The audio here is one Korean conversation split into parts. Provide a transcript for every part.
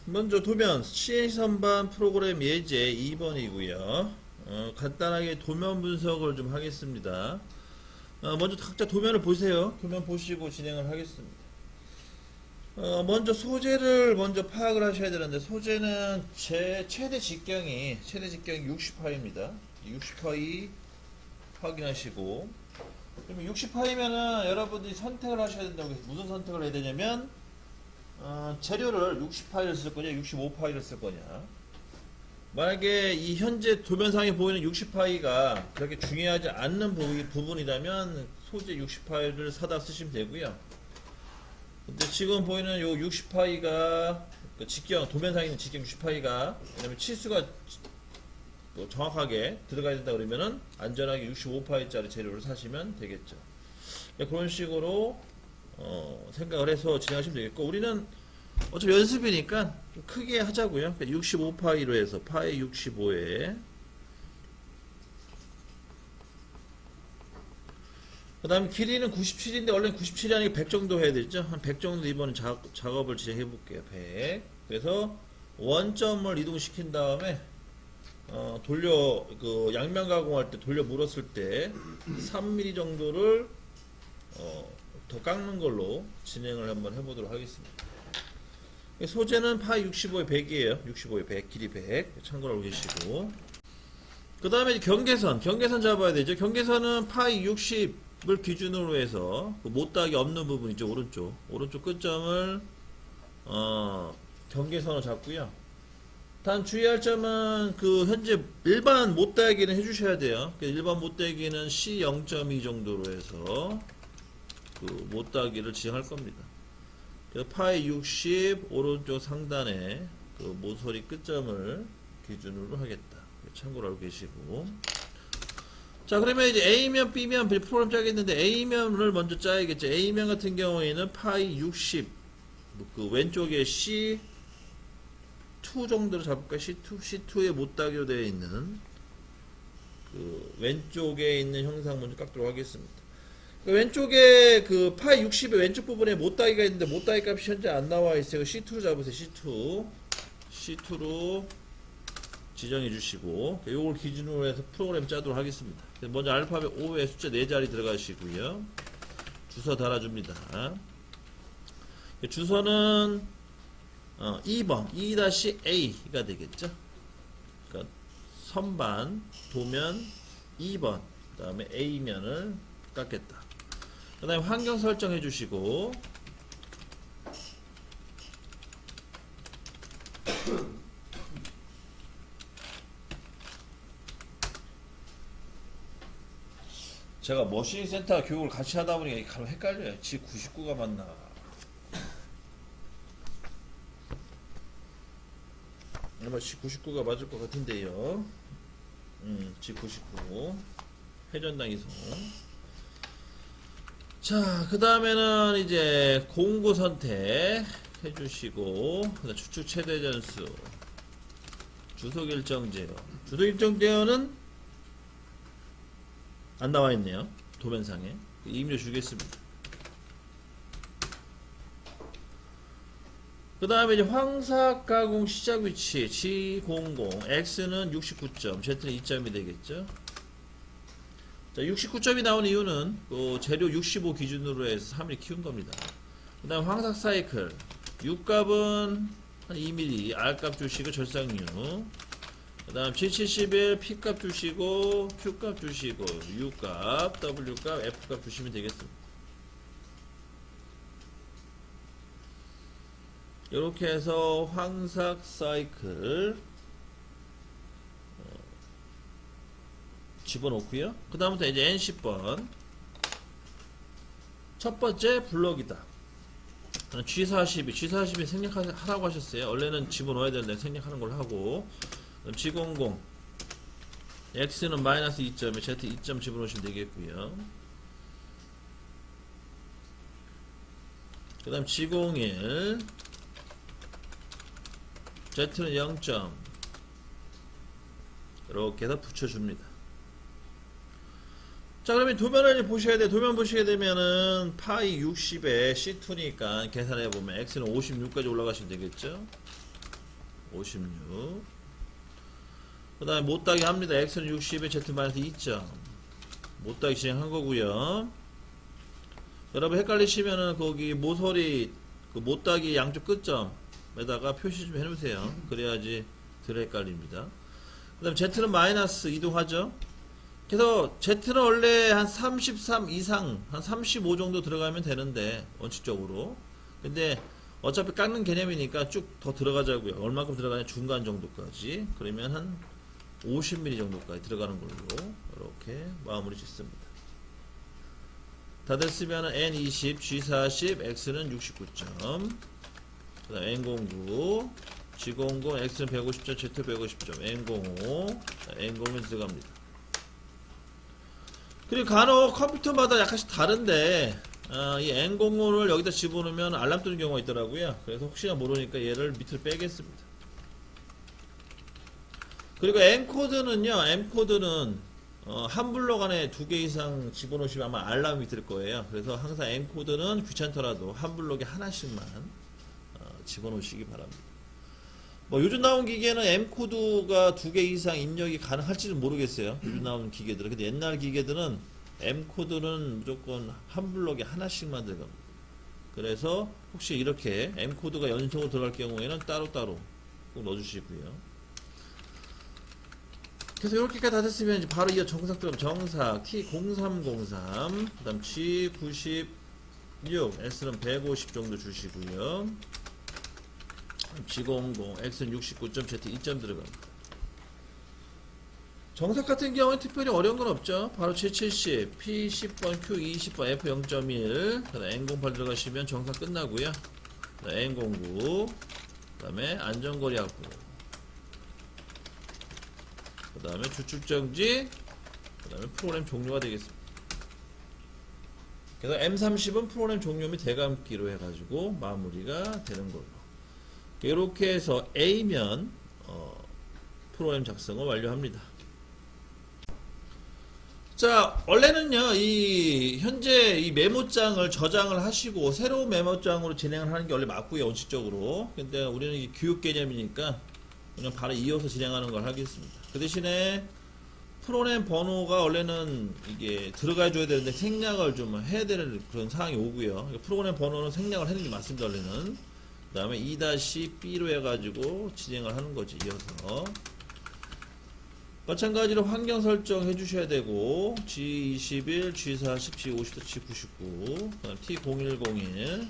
먼저 도면 CNC 선반 프로그램 예제 2번이고요. 간단하게 도면 분석을 좀 하겠습니다. 먼저 각자 도면을 보세요. 도면 보시고 진행을 하겠습니다. 먼저 소재를 먼저 파악을 하셔야 되는데, 소재는 제 최대 직경이 60파입니다. 60파 확인하시고, 그러면 60파이면은 여러분들이 선택을 하셔야 된다고 해서 무슨 선택을 해야 되냐면, 재료를 60파이를 쓸 거냐 65파이를 쓸 거냐. 만약에 이 현재 도면상에 보이는 60파이가 그렇게 중요하지 않는 부분이라면 소재 60파이를 사다 쓰시면 되고요. 근데 지금 보이는 요 60파이가 직경, 도면상에 있는 직경 60파이가 왜냐면 치수가 정확하게 들어가야 된다 그러면은 안전하게 65파이짜리 재료를 사시면 되겠죠. 그런 식으로 생각을 해서 진행하시면 되겠고, 우리는 어차피 연습이니까 좀 크게 하자고요. 65파이로 해서 파이 65에 그 다음에 길이는 97인데 원래 97이 아니고 100 정도 해야 되죠. 한 100 정도 이번에 작업을 진행해 볼게요. 100. 그래서 원점을 이동시킨 다음에 양면 가공할 때 돌려 물었을 때 3mm 정도를 더 깎는 걸로 진행을 한번 해보도록 하겠습니다. 소재는 파이 65에 100이에요. 65에 100, 길이 100. 참고로 알고 계시고. 그 다음에 경계선 잡아야 되죠. 경계선은 파이 60을 기준으로 해서 그 못닭이 없는 부분 있죠. 오른쪽 끝점을 경계선으로 잡고요. 단 주의할 점은 현재 일반 못닭이는 해주셔야 돼요. 일반 못닭이는 C 0.2 정도로 해서 못따기를 지정할 겁니다. 파이 60 오른쪽 상단에 모서리 끝점을 기준으로 하겠다. 참고로 알고 계시고. 자, 그러면 이제 A면, B면 프로그램 짜겠는데 A면을 먼저 짜야겠죠. A면 같은 경우에는 파이 60 왼쪽에 C2 정도로 잡을까? C2에 못따기로 되어 있는 왼쪽에 있는 형상 먼저 깎도록 하겠습니다. 왼쪽에 파이 60의 왼쪽 부분에 못따기가 있는데 못따기 값이 현재 안 나와 있어요. C2로 잡으세요. C2로 지정해 주시고, 요걸 기준으로 해서 프로그램 짜도록 하겠습니다. 먼저 알파벳 5에 숫자 4자리 들어가시고요. 주소 달아줍니다. 주소는 2번 2-A가 되겠죠. 그러니까 선반 도면 2번 그 다음에 A면을 깎겠다. 그 다음에 환경 설정해 주시고, 제가 머신 센터 교육을 같이 하다 보니까 가면 헷갈려요. G99가 맞나? 아마 G99가 맞을 것 같은데요. G99 회전당 이송. 자, 그 다음에는 이제 공구 선택 해주시고, 추측 최대 전수, 주속 일정 제어. 주속 일정 제어는 안 나와 있네요. 도면상에. 임료 주겠습니다. 그 다음에 이제 황삭 가공 시작 위치 G00, X는 69점, Z는 2점이 되겠죠. 자, 69점이 나오는 이유는 재료 65 기준으로 해서 3mm 키운 겁니다. 그 다음 황삭 사이클 6값은 한 2mm, R값 주시고 절삭류. 그 다음 G71 P값 주시고 Q값 주시고 U값, W값, F값 주시면 되겠습니다. 이렇게 해서 황삭 사이클 집어넣고요. 그 다음부터 이제 N10번 첫 번째 블럭이다. G42 생략하라고 하셨어요. 원래는 집어넣어야 되는데 생략하는 걸 하고, G00 X는 마이너스 2점에 Z 2점 집어넣으시면 되겠고요. 그 다음 G01 Z는 0점 이렇게 해서 붙여줍니다. 자, 그러면 도면을 이제 보셔야 돼. 도면 보시게 되면은 파이 60에 C2니까 계산해 보면 X는 56까지 올라가시면 되겠죠. 56. 그 다음에 못따기 합니다. X는 60에 Z-2점. 못따기 진행한 거고요. 여러분 헷갈리시면은 거기 모서리 그 못따기 양쪽 끝점에다가 표시 좀 해놓으세요. 그래야지 덜 헷갈립니다. 그 다음에 Z는 마이너스 이동하죠. 그래서 Z는 원래 한 33 이상, 한 35 정도 들어가면 되는데, 원칙적으로. 근데 어차피 깎는 개념이니까 쭉 더 들어가자고요. 얼마큼 들어가냐? 중간 정도까지. 그러면 한 50mm 정도까지 들어가는 걸로 이렇게 마무리 짓습니다. 다 됐으면 N20, G40, X는 69점. 그 다음 N09, G00, X는 150점, Z 150점, N05, N01 들어갑니다. 그리고 간혹 컴퓨터마다 약간씩 다른데 이 N05를 여기다 집어넣으면 알람 뜨는 경우가 있더라고요. 그래서 혹시나 모르니까 얘를 밑으로 빼겠습니다. 그리고 N코드는요, M코드는 한 블록 안에 2개 이상 집어넣으시면 아마 알람이 뜰 거예요. 그래서 항상 N코드는 귀찮더라도 한 블록에 하나씩만 집어넣으시기 바랍니다. 뭐 요즘 나온 기계는 M코드가 2개 이상 입력이 가능할지는 모르겠어요. 요즘 나온 기계들은. 근데 옛날 기계들은 M코드는 무조건 한 블록에 하나씩만 들어갑니다. 그래서 혹시 이렇게 M코드가 연속으로 들어갈 경우에는 따로따로 꼭 넣어주시고요. 그래서 이렇게까지 다 됐으면 이제 바로 이어 정삭 들어가면 정삭 T0303, 그 다음 G96, S는 150 정도 주시고요. G00, X는 69점, Z 2점 들어갑니다. 정삭 같은 경우는 특별히 어려운 건 없죠. 바로 G70, P10번, Q20번, F0.1, 그 다음에 N08 들어가시면 정삭 끝나고요. 그 다음에 N09, 그 다음에 안전거리 확보, 그 다음에 주축정지, 그 다음에 프로그램 종료가 되겠습니다. 그래서 M30은 프로그램 종료 및 대감기로 해가지고 마무리가 되는 걸로. 이렇게 해서 A면 프로그램 작성을 완료합니다. 자, 원래는요, 현재 이 메모장을 저장을 하시고 새로운 메모장으로 진행을 하는 게 원래 맞고요, 원칙적으로. 근데 우리는 이게 교육 개념이니까 그냥 바로 이어서 진행하는 걸 하겠습니다. 그 대신에 프로그램 번호가 원래는 이게 들어가 줘야 되는데 생략을 좀 해야 되는 그런 상황이 오고요. 프로그램 번호는 생략을 하는 게 맞습니다, 원래는. 그 다음에 2-B로 해가지고 진행을 하는 거지, 이어서. 마찬가지로 환경 설정 해주셔야 되고, G21, G40, G50, G99, 그 다음에 T0101,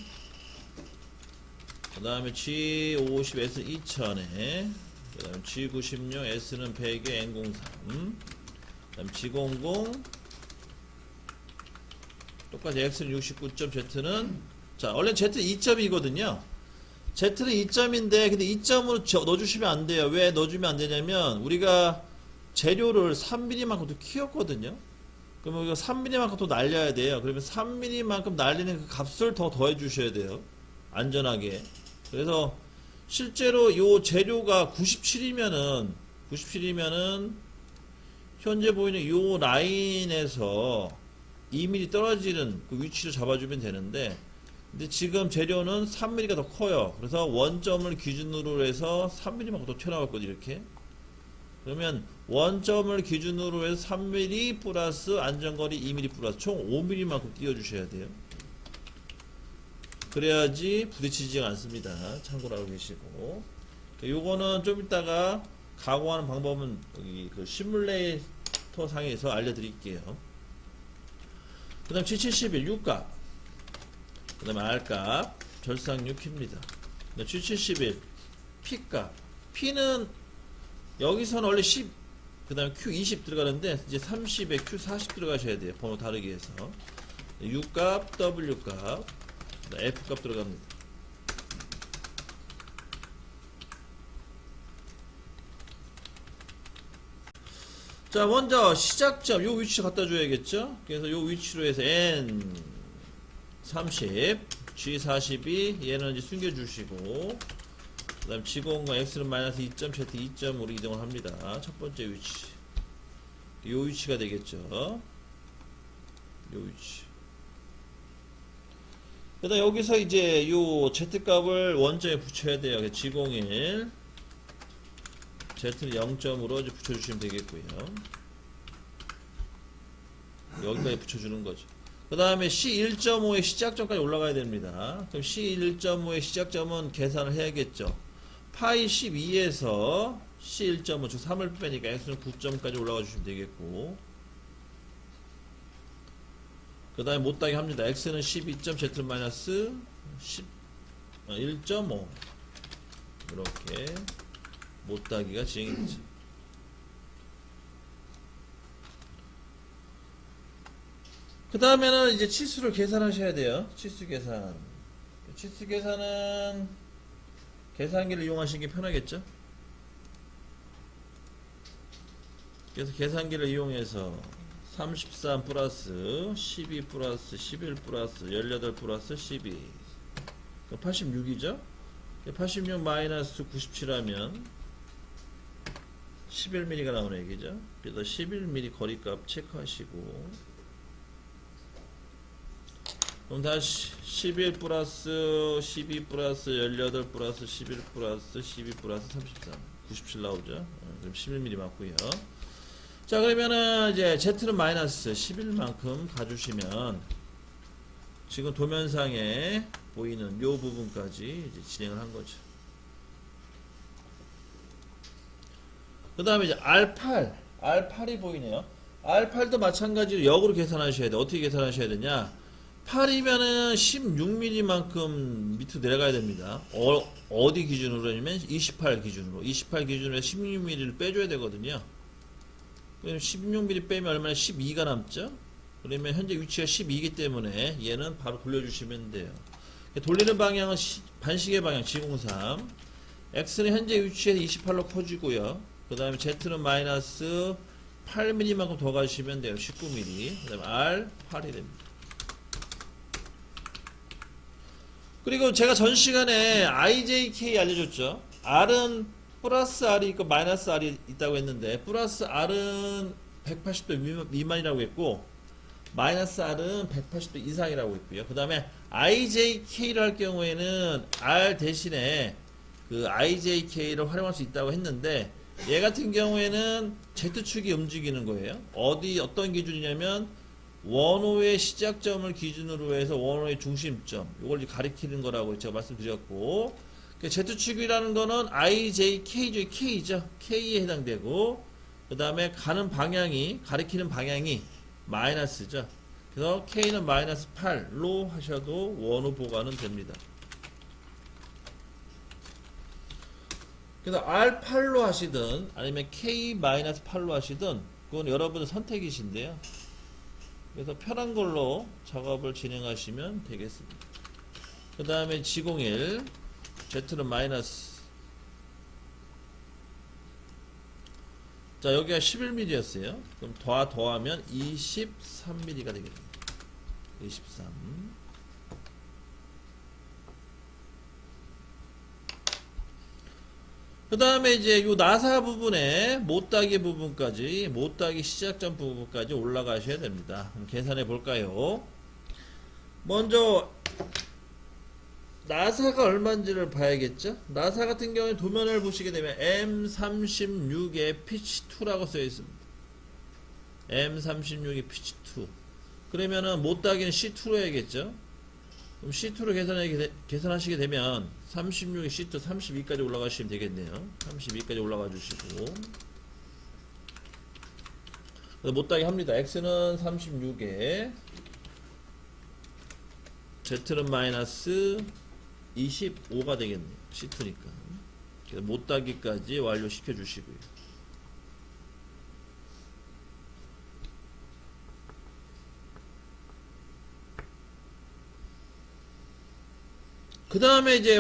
그 다음에 G50, S 2000에, 그 다음에 G96, S는 100에, N03, 그 다음에 G00, 똑같이 X는 69점, Z는, 자, 원래 Z 2점이거든요. Z는 2점인데, 근데 2점으로 넣어주시면 안 돼요. 왜 넣어주면 안 되냐면, 우리가 재료를 3mm만큼 더 키웠거든요. 그러면 이거 3mm만큼 더 날려야 돼요. 그러면 3mm만큼 날리는 그 값을 더 더해 주셔야 돼요. 안전하게. 그래서 실제로 이 재료가 97이면은 현재 보이는 이 라인에서 2mm 떨어지는 그 위치를 잡아주면 되는데, 근데 지금 재료는 3mm가 더 커요. 그래서 원점을 기준으로 해서 3mm만큼 더 튀어나왔거든요, 이렇게. 그러면 원점을 기준으로 해서 3mm 플러스 안전거리 2mm 플러스 총 5mm만큼 띄워주셔야 돼요. 그래야지 부딪히지가 않습니다. 참고로 알고 계시고. 요거는 좀 이따가 가공하는 방법은 여기 그 시뮬레이터 상에서 알려드릴게요. 그 다음 G71 6값, 그 다음에 R값 절상 6입니다. G71 P값, P는 여기서는 원래 10, 그 다음에 Q20 들어가는데 이제 30에 Q40 들어가셔야 돼요. 번호 다르게 해서. U값, W값, F값 들어갑니다. 자, 먼저 시작점 요 위치 갖다 줘야겠죠. 그래서 요 위치로 해서 N30, G42 얘는 이제 숨겨 주시고, 그 다음 G00 X는 마이너스 2점, Z 2점으로 이동을 합니다. 첫 번째 위치. 요 위치가 되겠죠. 요 위치. 그다음 여기서 이제 요 Z값을 원점에 붙여야 돼요. G01 Z를 0점으로 이제 붙여주시면 되겠고요. 여기까지 붙여주는 거죠. 그 다음에 C1.5의 시작점까지 올라가야 됩니다. 그럼 C1.5의 시작점은 계산을 해야겠죠. 파이 12에서 C1.5, 즉 3을 빼니까 X는 9점까지 올라가 주시면 되겠고, 그 다음에 못따기 합니다. X는 12점, Z는 마이너스 1.5 이렇게 못따기가 진행이 되죠. 그 다음에는 이제 치수를 계산하셔야 돼요. 치수 계산. 치수 계산은 계산기를 이용하시는 게 편하겠죠? 그래서 계산기를 이용해서 33 플러스 12 플러스 11 플러스 18 플러스 12 86이죠? 86 마이너스 97하면 11mm가 나오는 얘기죠. 그래서 11mm 거리값 체크하시고, 그럼 다시 11 플러스 12 플러스 18 플러스 11 플러스 12 플러스 33 97 나오죠. 그럼 11mm 맞고요. 자, 그러면은 이제 Z는 마이너스 11만큼 가주시면 지금 도면상에 보이는 요 부분까지 이제 진행을 한 거죠. 그 다음에 이제 R8이 보이네요. R8도 마찬가지로 역으로 계산하셔야 돼. 어떻게 계산하셔야 되냐? 8이면은 16mm만큼 밑으로 내려가야 됩니다. 어디 기준으로냐면 28 기준으로. 28 기준으로 16mm를 빼줘야 되거든요. 그럼 16mm 빼면 얼마나 12가 남죠? 그러면 현재 위치가 12이기 때문에 얘는 바로 돌려주시면 돼요. 돌리는 방향은 반시계 방향 G03. X는 현재 위치에서 28로 커지고요. 그 다음에 Z는 마이너스 8mm만큼 더 가시면 돼요. 19mm. 그 다음에 R8이 됩니다. 그리고 제가 전 시간에 IJK 알려줬죠. R은 플러스 R이 있고 마이너스 R이 있다고 했는데, 플러스 R은 180도 미만이라고 했고 마이너스 R은 180도 이상이라고 했고요. 그 다음에 IJK를 할 경우에는 R 대신에 그 IJK를 활용할 수 있다고 했는데, 얘 같은 경우에는 Z축이 움직이는 거예요. 어떤 기준이냐면 원호의 시작점을 기준으로 해서 원호의 중심점, 이걸 가리키는 거라고 제가 말씀드렸고, Z축이라는 거는 IJK, K죠. K에 해당되고, 그 다음에 가리키는 방향이 마이너스죠. 그래서 K는 마이너스 8로 하셔도 원호 보관은 됩니다. 그래서 R8로 하시든 아니면 K-8로 하시든 그건 여러분의 선택이신데요. 그래서 편한 걸로 작업을 진행하시면 되겠습니다. 그 다음에 G01 Z는 마이너스, 자 여기가 11mm였어요. 그럼 더하면 23mm가 되겠습니다. 23. 그 다음에 이제 요 나사 부분에 못따기 부분까지, 못따기 시작점 부분까지 올라가셔야 됩니다. 그럼 계산해 볼까요? 먼저 나사가 얼마인지를 봐야겠죠? 나사 같은 경우에 도면을 보시게 되면 M36의 피치2라고 써 있습니다. M36의 피치2. 그러면은 못따기는 C2로 해야겠죠? 그럼 C2로 계산하시게 되면 36의 C2 32까지 올라가시면 되겠네요. 32까지 올라가 주시고, 못따기 합니다. X는 36에 Z는 마이너스 25가 되겠네요. C2니까. 그래서 못따기까지 완료시켜 주시고요. 그 다음에 이제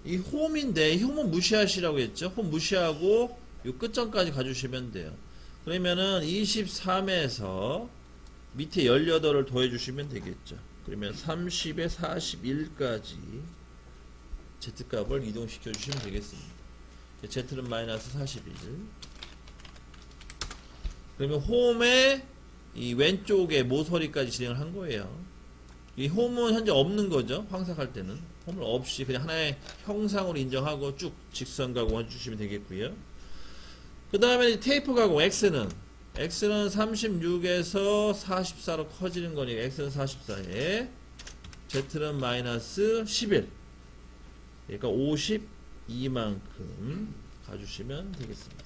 이 홈인데, 이 홈은 무시하시라고 했죠. 홈 무시하고 요 끝점까지 가주시면 돼요. 그러면은 23에서 밑에 18을 더해주시면 되겠죠. 그러면 30에 41까지 Z값을 이동시켜 주시면 되겠습니다. Z는 마이너스 41. 그러면 홈에 이 왼쪽에 모서리까지 진행을 한 거예요. 이 홈은 현재 없는 거죠. 황삭할 때는 홈을 없이 그냥 하나의 형상으로 인정하고 쭉 직선 가공해 주시면 되겠고요. 그 다음에 테이프 가공 X는 36에서 44로 커지는 거니까 X는 44에 Z는 마이너스 11, 그러니까 52만큼 가주시면 되겠습니다.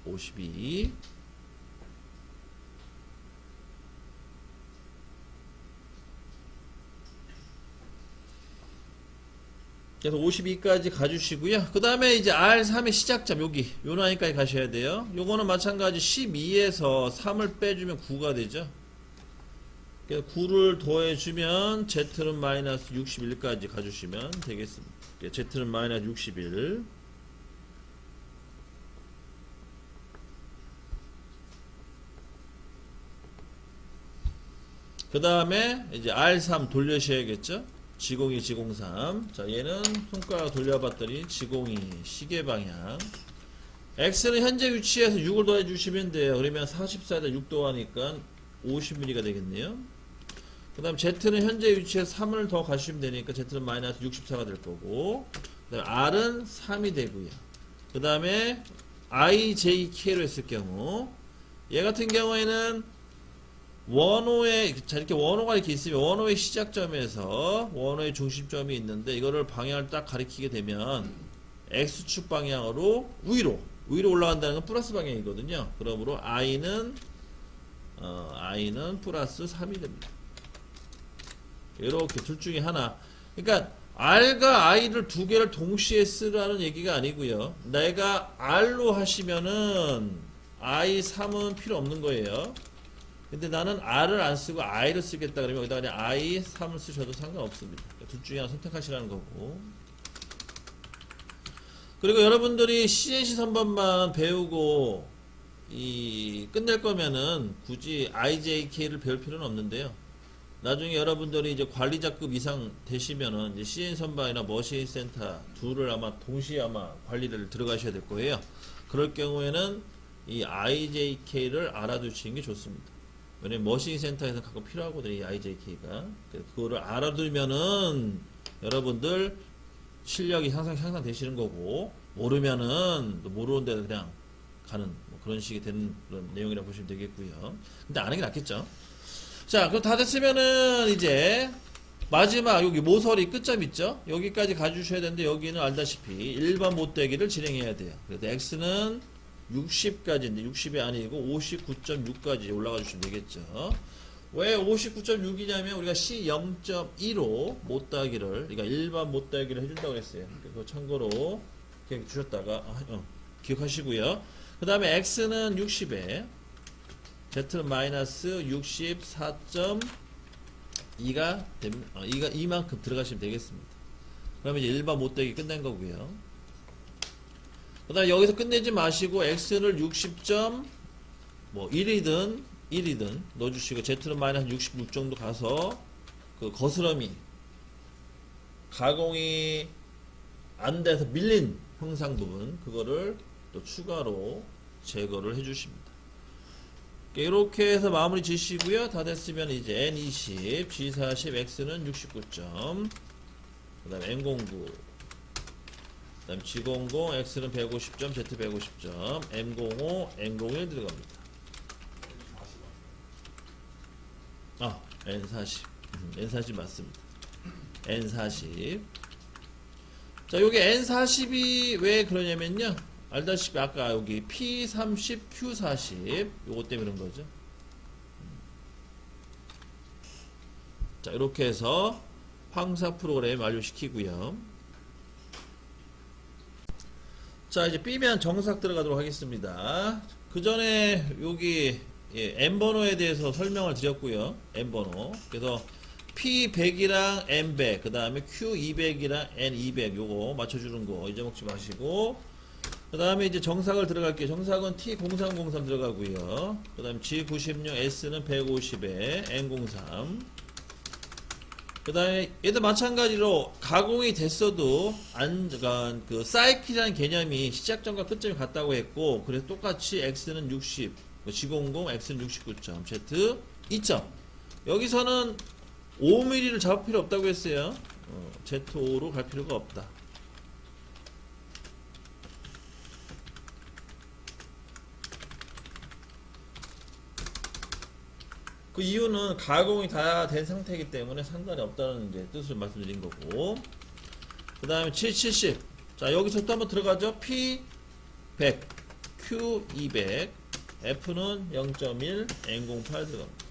52. 그래서 52까지 가주시고요. 그 다음에 이제 R3의 시작점, 여기, 요 라인까지 가셔야 돼요. 요거는 마찬가지 12에서 3을 빼주면 9가 되죠. 그래서 9를 더해주면 Z는 마이너스 61까지 가주시면 되겠습니다. Z는 마이너스 61. 그 다음에 이제 R3 돌려셔야겠죠. 지공이 지공3. 자, 얘는 손가락 돌려봤더니 지공이 시계 방향. X는 현재 위치에서 6을 더해 주시면 돼요. 그러면 44에다 6 더하니까 50mm가 되겠네요. 그 다음 Z는 현재 위치에서 3을 더 가시면 되니까 Z는 마이너스 64가 될 거고, 그 다음에 R은 3이 되고요. 그 다음에 I, J, K로 했을 경우, 얘 같은 경우에는 원호에, 자, 이렇게 원호가 이렇게 있으면 원호의 시작점에서 원호의 중심점이 있는데, 이거를 방향을 딱 가리키게 되면 X축 방향으로 위로 올라간다는 건 플러스 방향이거든요. 그러므로 I는 플러스 3이 됩니다. 이렇게 둘 중에 하나. 그러니까 R과 I를 두 개를 동시에 쓰라는 얘기가 아니고요. 내가 R로 하시면은 I3은 필요 없는 거예요. 근데 나는 R을 안 쓰고 I를 쓰겠다 그러면 여기다 그냥 I3을 쓰셔도 상관없습니다. 둘 중에 하나 선택하시라는 거고. 그리고 여러분들이 CNC 선반만 배우고 끝낼 거면은 굳이 IJK를 배울 필요는 없는데요. 나중에 여러분들이 이제 관리자급 이상 되시면은 이제 CNC 선반이나 머신 센터 둘을 아마 동시에 아마 관리를 들어가셔야 될 거예요. 그럴 경우에는 이 IJK를 알아두시는 게 좋습니다. 왜냐면 머신 센터에서 가끔 필요하거든요, 이 IJK가. 그거를 알아두면은 여러분들 실력이 향상 되시는 거고, 모르면은 모르는 데도 그냥 가는 뭐 그런 식이 되는 그런 내용이라고 보시면 되겠고요. 근데 아는 게 낫겠죠. 자, 그럼 다 됐으면은 이제 마지막 여기 모서리 끝점 있죠? 여기까지 가주셔야 되는데, 여기는 알다시피 일반 못대기를 진행해야 돼요. 그래서 X는 60까지인데 60이 아니고 59.6까지 올라가 주시면 되겠죠. 왜 59.6이냐면 우리가 C0.15 못따기를, 그러니까 일반 못따기를 해준다고 했어요. 그거 참고로 그냥 주셨다가 기억하시고요. 그 다음에 X는 60에 Z는 마이너스 64.2가 이만큼 들어가시면 되겠습니다. 그러면 이제 일반 못따기 끝낸 거고요. 그 다음에 여기서 끝내지 마시고 X를 60.1이든 1이든 넣어주시고, Z는 마이너스 66 정도 가서 그 거스러미 가공이 안 돼서 밀린 형상 부분, 그거를 또 추가로 제거를 해주십니다. 이렇게 해서 마무리 지시고요. 다 됐으면 이제 N20, G40, X는 69점, 그 다음에 N09, 그 다음 G00, X는 150점, Z 150점, M05, N01 들어갑니다. N40. N40 맞습니다. N40. 자, 요게 N40이 왜 그러냐면요. 알다시피 아까 여기 P30, Q40 요거 때문에 그런 거죠. 자, 이렇게 해서 황사 프로그램 완료시키고요. 자, 이제 B면 정삭 들어가도록 하겠습니다. 그 전에 여기 N번호에 대해서 설명을 드렸고요. N번호. 그래서 P100이랑 N100, 그 다음에 Q200이랑 N200 요거 맞춰주는 거 잊어먹지 마시고, 그 다음에 이제 정삭을 들어갈게요. 정삭은 T0303 들어가고요. 그 다음에 G96, S는 150에 N03, 그 다음에 얘도 마찬가지로 가공이 됐어도 그 사이클이라는 개념이 시작점과 끝점이 같다고 했고, 그래서 똑같이 x는 60, G00, x는 69점, z 2점. 여기서는 5mm를 잡을 필요 없다고 했어요. Z5로 갈 필요가 없다. 그 이유는 가공이 다 된 상태이기 때문에 상관이 없다는 이제 뜻을 말씀드린 거고. 그 다음에 770. 자, 여기서 또 한번 들어가죠. P 100, Q 200, F는 0.1, N08 들어갑니다.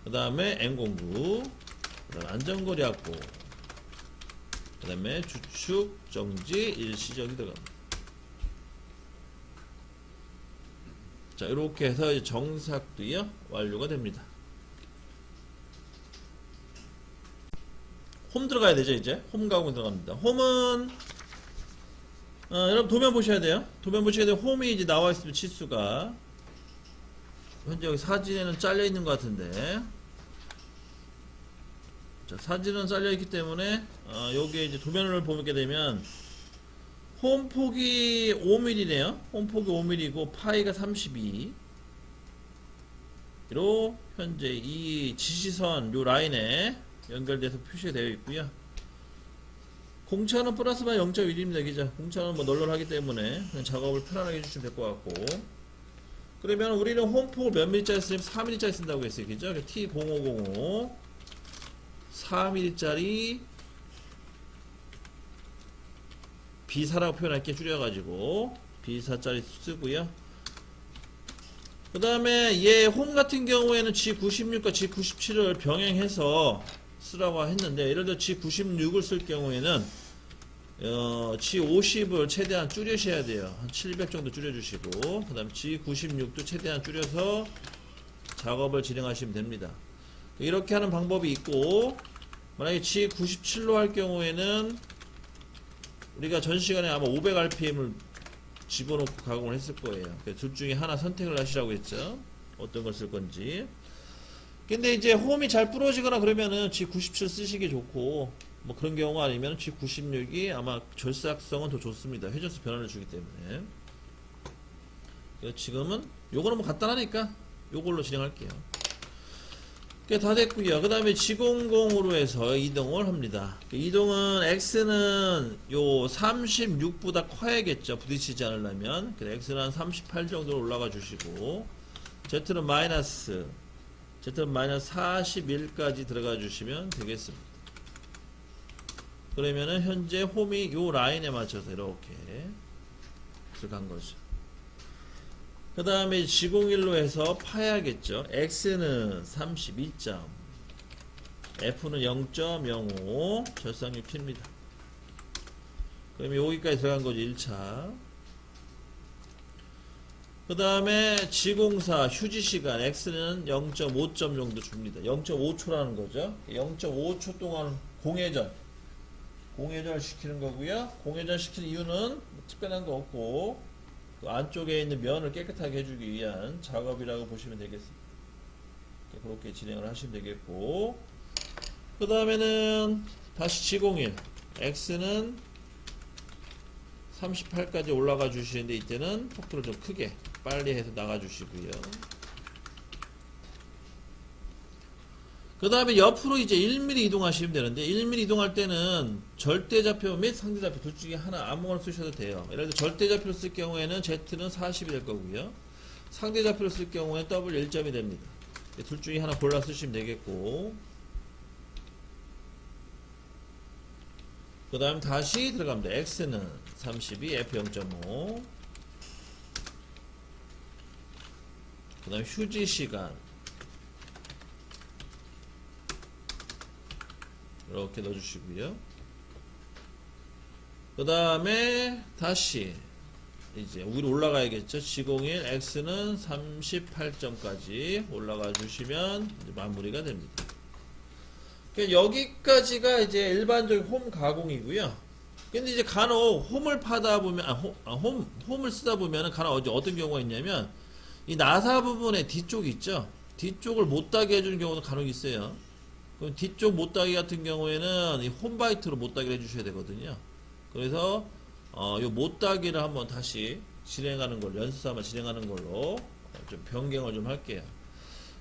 그 다음에 N09, 그 다음에 안전거리 확보, 그 다음에 주축, 정지, 일시적이 들어갑니다. 자, 이렇게 해서 이제 정삭도요 완료가 됩니다. 홈 들어가야 되죠. 이제 홈 가공 들어갑니다. 홈은 여러분 도면 보셔야 돼요. 도면 보시게 되면 홈이 이제 나와 있으면 치수가 현재 여기 사진에는 잘려 있는 것 같은데, 자, 사진은 잘려 있기 때문에 여기에 이제 도면을 보게 되면 홈 폭이 5mm네요. 홈 폭이 5mm고 파이가 32. 로 현재 이 지시선 요 라인에 연결돼서 표시가 되어 있고요. 공차는 플러스만 0.1입니다. 그죠? 공차는 뭐 널널하기 때문에 그냥 작업을 편안하게 해주시면 될 것 같고. 그러면 우리는 홈 폭을 몇 mm짜리 쓰냐면 4mm짜리 쓴다고 했어요. 그죠? T0505 4mm짜리 B사라고 표현할게, 줄여가지고 B사짜리 쓰고요. 그 다음에 얘 홈 같은 경우에는 G96과 G97을 병행해서 쓰라고 했는데, 예를 들어 G96을 쓸 경우에는 G50을 최대한 줄이셔야 돼요. 한 700 정도 줄여주시고, 그 다음에 G96도 최대한 줄여서 작업을 진행하시면 됩니다. 이렇게 하는 방법이 있고, 만약에 G97로 할 경우에는 우리가 전 시간에 아마 500rpm을 집어넣고 가공을 했을 거예요. 둘 중에 하나 선택을 하시라고 했죠. 어떤 걸 쓸 건지. 근데 이제 홈이 잘 부러지거나 그러면은 G97 쓰시기 좋고, 뭐 그런 경우가 아니면 G96이 아마 절삭성은 더 좋습니다. 회전수 변화를 주기 때문에. 그래서 지금은 요거는 뭐 간단하니까 요걸로 진행할게요. 다 됐고요. 그 다음에 G00으로 해서 이동을 합니다. 이동은 X는 요 36보다 커야겠죠. 부딪히지 않으려면. 그래서 X는 한 38 정도로 올라가 주시고, Z는 마이너스 41까지 들어가 주시면 되겠습니다. 그러면은 현재 홈이 요 라인에 맞춰서 이렇게 들어간 거죠. 그 다음에 G01로 해서 파야겠죠. X는 32점, F는 0.05, 절삭률 킵니다. 그러면 여기까지 들어간 거죠. 1차. 그 다음에 G04 휴지 시간, X는 0.5점 정도 줍니다. 0.5초라는 거죠. 0.5초 동안 공회전을 시키는 거고요. 공회전 시키는 이유는 특별한 거 없고, 그 안쪽에 있는 면을 깨끗하게 해주기 위한 작업이라고 보시면 되겠습니다. 그렇게 진행을 하시면 되겠고, 그 다음에는 다시 G01 X는 38까지 올라가 주시는데, 이때는 속도를 좀 크게 빨리 해서 나가 주시고요. 그 다음에 옆으로 이제 1mm 이동하시면 되는데, 1mm 이동할 때는 절대좌표 및 상대좌표 둘 중에 하나 아무거나 쓰셔도 돼요. 예를 들어 절대좌표를 쓸 경우에는 Z는 40이 될 거고요. 상대좌표를 쓸 경우에는 W 1점이 됩니다. 둘 중에 하나 골라 쓰시면 되겠고, 그 다음 다시 들어갑니다. X는 32, F 0.5, 그 다음 휴지 시간 이렇게 넣어주시고요. 그 다음에 다시 이제 위로 올라가야겠죠. G01 X는 38점까지 올라가 주시면 이제 마무리가 됩니다. 그러니까 여기까지가 이제 일반적인 홈 가공이고요. 근데 이제 간혹 홈을 파다 보면 홈을 쓰다 보면은 간혹 어떤 경우가 있냐면 이 나사 부분의 뒤쪽 있죠. 뒤쪽을 못 따게 해주는 경우도 간혹 있어요. 그럼 뒤쪽 못따기 같은 경우에는 이 홈바이트로 못따기를 해주셔야 되거든요. 그래서 이 못따기를 한번 다시 진행하는 걸로 연습 삼아 진행하는 걸로 좀 변경을 좀 할게요.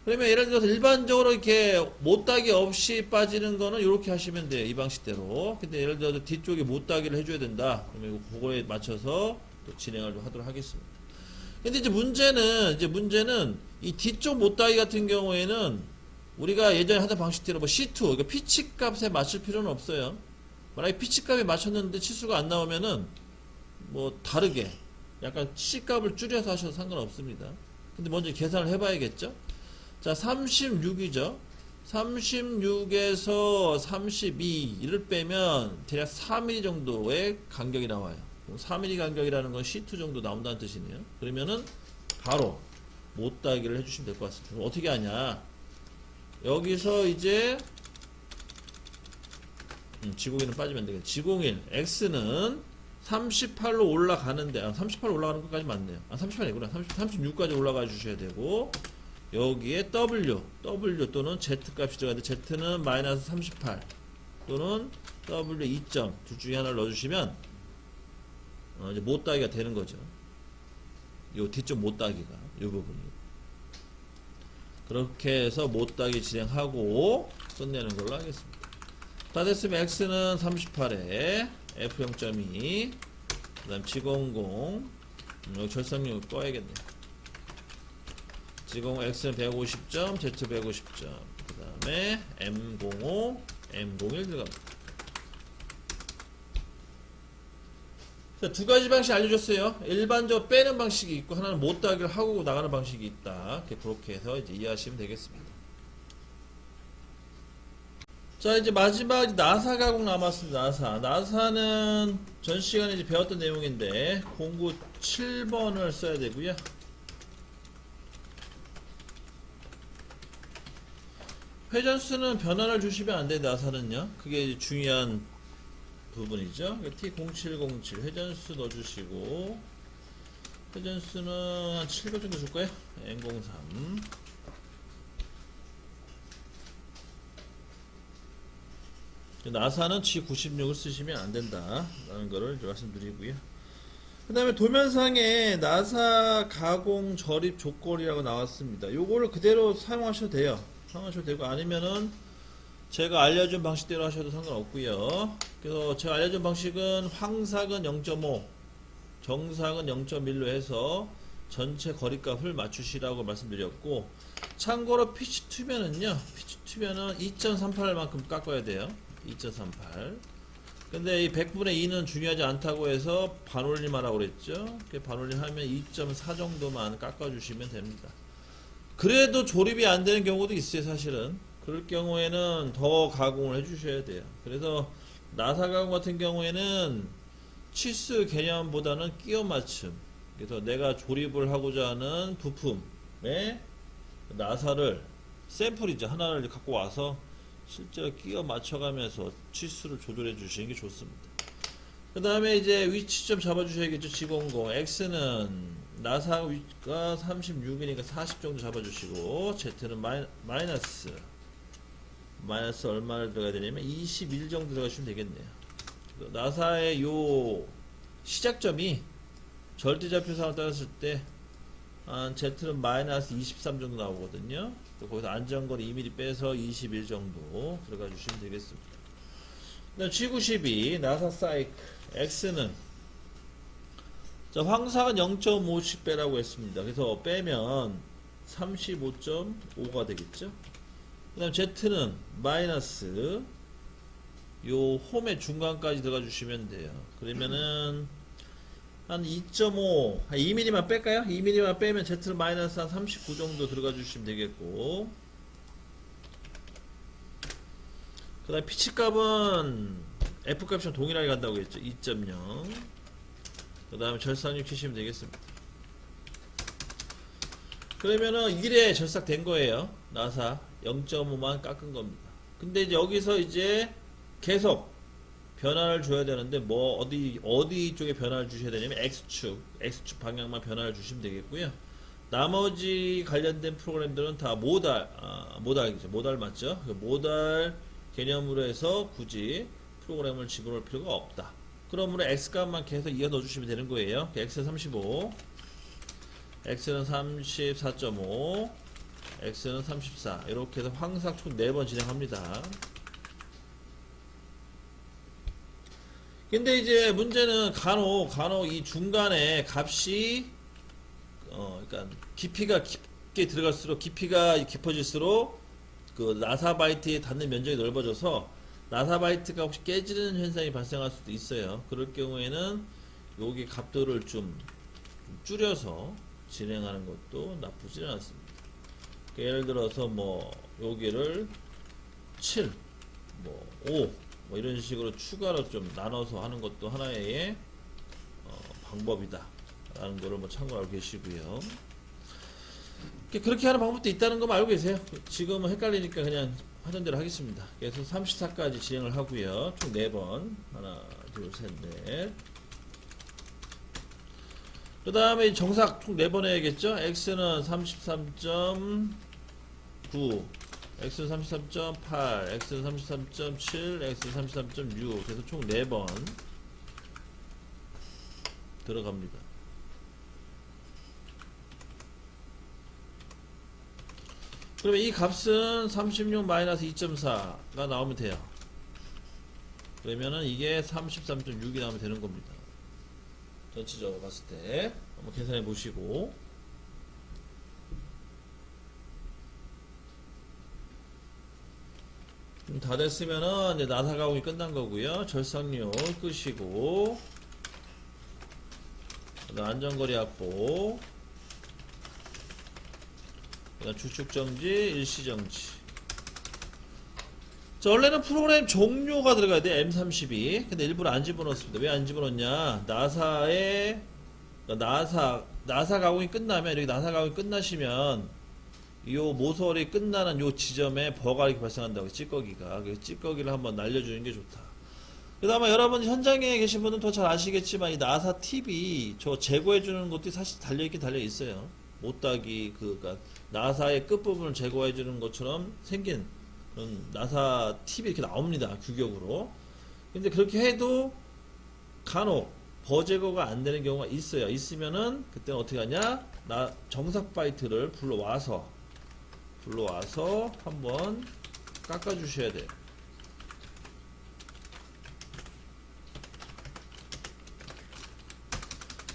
그러면 예를 들어서 일반적으로 이렇게 못따기 없이 빠지는 거는 이렇게 하시면 돼요. 이 방식대로. 근데 예를 들어서 뒤쪽에 못따기를 해줘야 된다. 그러면 그거에 맞춰서 또 진행을 좀 하도록 하겠습니다. 근데 이제 문제는 이 뒤쪽 못따기 같은 경우에는 우리가 예전에 하던 방식대로 뭐 C2, 그러니까 피치 값에 맞출 필요는 없어요. 만약에 피치 값에 맞췄는데 치수가 안 나오면은 뭐 다르게 약간 C 값을 줄여서 하셔도 상관없습니다. 근데 먼저 계산을 해봐야겠죠? 자, 36이죠. 36에서 32를 빼면 대략 4mm 정도의 간격이 나와요. 4mm 간격이라는 건 C2 정도 나온다는 뜻이네요. 그러면은 바로 못따기를 해주시면 될 것 같습니다. 그럼 어떻게 하냐? 여기서 이제 지공일은 빠지면 되겠죠. 지공일 X는 38로 올라가는데 38로 올라가는 것까지 맞네요. 38이구나. 36까지 올라가 주셔야 되고 여기에 W 또는 Z 값이 들어가는데 Z는 마이너스 38 또는 W 2점 둘 중에 하나를 넣어주시면 이제 못따기가 되는 거죠. 요 뒤쪽 못따기가 요 부분이 그렇게 해서 못따기 진행하고 끝내는 걸로 하겠습니다. 다 됐으면 X는 38에 F 0.2 그 다음 G00 여기 절삭력을 꺼야겠네. G00 X는 150점 Z 150점 그 다음에 M05 M01 들어갑니다. 자, 두 가지 방식 알려줬어요. 일반적으로 빼는 방식이 있고 하나는 못따기를 하고 나가는 방식이 있다. 그렇게 해서 이제 이해하시면 되겠습니다. 자, 이제 마지막 나사 가공 남았습니다. 나사는 전 시간에 이제 배웠던 내용인데 097번을 써야 되고요. 회전수는 변화를 주시면 안 돼. 나사는요. 그게 중요한 부분이죠. T0707 회전수 넣어주시고 회전수는 한 7번 정도 줄 거예요. N03 나사는 G96을 쓰시면 안 된다 라는 거를 말씀드리고요. 그 다음에 도면상에 나사 가공 절입 조건이라고 나왔습니다. 요거를 그대로 사용하셔도 돼요. 사용하셔도 되고 아니면은 제가 알려준 방식대로 하셔도 상관없고요. 그래서 제가 알려준 방식은 황삭은 0.5 정삭은 0.1로 해서 전체 거리값을 맞추시라고 말씀드렸고 참고로 피치2면은요 피치2면은 2.38만큼 깎아야 돼요. 2.38 근데 이 100분의 2는 중요하지 않다고 해서 반올림 하라고 그랬죠. 반올림 하면 2.4 정도만 깎아주시면 됩니다. 그래도 조립이 안 되는 경우도 있어요. 사실은 그럴 경우에는 더 가공을 해주셔야 돼요. 그래서 나사 가공 같은 경우에는 치수 개념보다는 끼워 맞춤. 그래서 내가 조립을 하고자 하는 부품에 나사를 샘플이죠. 하나를 갖고 와서 실제로 끼워 맞춰가면서 치수를 조절해 주시는 게 좋습니다. 그 다음에 이제 위치 좀 잡아 주셔야겠죠. G00 X는 나사 위가 36이니까 40 정도 잡아 주시고 Z는 마이너스 얼마를 들어가야 되냐면 21 정도 들어가시면 되겠네요. 나사의 요 시작점이 절대좌표상을 따졌을 때 Z는 마이너스 23 정도 나오거든요. 거기서 안전거리 2mm 빼서 21 정도 들어가 주시면 되겠습니다. G92 나사 사이클 X는 자, 황삭은 0.5씩 빼라고 했습니다. 그래서 빼면 35.5가 되겠죠. 그 다음 Z는 마이너스 요 홈의 중간까지 들어가 주시면 돼요. 그러면은 한 2.5, 한 2mm만 뺄까요? 2mm만 빼면 Z는 마이너스 한 39 정도 들어가 주시면 되겠고 그 다음 피치 값은 F 값이랑 동일하게 간다고 했죠. 2.0 그 다음에 절삭력 치시면 되겠습니다. 그러면은 1에 절삭된 거예요. 나사 0.5만 깎은 겁니다. 근데 이제 여기서 이제 계속 변화를 줘야 되는데 뭐 어디 쪽에 변화를 주셔야 되냐면 X축 방향만 변화를 주시면 되겠고요. 나머지 관련된 프로그램들은 다 모달이죠. 모달 맞죠? 그 모달 개념으로 해서 굳이 프로그램을 집어넣을 필요가 없다. 그러므로 x값만 계속 이어 넣어주시면 되는 거예요. x는 35, x는 34.5, x는 34. 이렇게 해서 항상 총 4번 진행합니다. 근데 이제 문제는 간혹 이 중간에 값이 그러니까 깊이가 깊게 들어갈수록 깊이가 깊어질수록 그 나사바이트에 닿는 면적이 넓어져서 나사바이트가 혹시 깨지는 현상이 발생할 수도 있어요. 그럴 경우에는 여기 값들을 좀 줄여서 진행하는 것도 나쁘지는 않습니다. 예를 들어서 뭐 여기를 7, 뭐 5, 뭐 이런 식으로 추가로 좀 나눠서 하는 것도 하나의 방법이다 라는 거를 뭐 참고하고 계시고요. 그렇게 하는 방법도 있다는 거 알고 계세요. 지금은 헷갈리니까 그냥 하던 대로 하겠습니다. 그래서 34까지 진행을 하고요. 총 4번 하나 둘 셋 넷. 그 다음에 정삭 총 4번 해야겠죠. x는 33.9, x는 33.8, x는 33.7, x는 33.6. 그래서 총 4번 들어갑니다. 그러면 이 값은 36-2.4가 나오면 돼요. 그러면은 이게 33.6이 나오면 되는 겁니다. 전체적으로 봤을 때 한번 계산해 보시고, 다 됐으면은 이제 나사 가공이 끝난 거고요. 절삭률 끄시고, 그다음 안전거리 확보, 그다음 주축정지, 일시정지. 자, 원래는 프로그램 종료가 들어가야 돼. M32. 근데 일부러 안 집어넣었습니다. 왜 안 집어넣냐? 나사 가공이 끝나면, 이렇게 나사 가공이 끝나시면 요 모서리 끝나는 요 지점에 버가 이렇게 발생한다고, 찌꺼기가. 그 찌꺼기를 한번 날려주는 게 좋다. 그 다음에 여러분 현장에 계신 분은 더 잘 아시겠지만 이 나사 팁이 저 제거해주는 것도 사실 달려있긴 달려있어요. 못따기, 그니까 나사의 끝부분을 제거해주는 것처럼 생긴 그런 나사 팁이 이렇게 나옵니다. 규격으로. 근데 그렇게 해도 간혹 버제거가 안 되는 경우가 있어요. 있으면은 그때는 어떻게 하냐? 정삭 바이트를 불러와서 한번 깎아주셔야 돼요.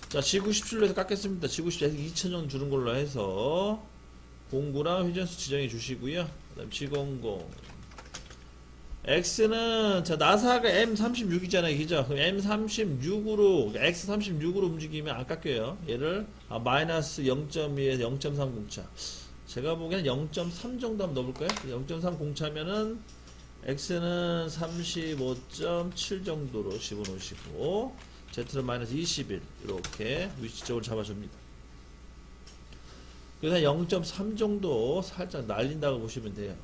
자, G97로 해서 깎겠습니다. G97에서 2000 정도 주는 걸로 해서 공구랑 회전수 지정해 주시고요. 그 다음 G00. X는, 자, 나사가 M36이잖아요. 그죠? 그럼 M36으로, X36으로 움직이면 안 깎여요. 얘를, 마이너스 0.2에서 0.3 공차. 제가 보기에는 0.3 정도 한번 넣어볼까요? 0.3 공차면은, X는 35.7 정도로 집어넣으시고, Z는 마이너스 21. 이렇게 위치적으로 잡아줍니다. 그래서 0.3 정도 살짝 날린다고 보시면 돼요.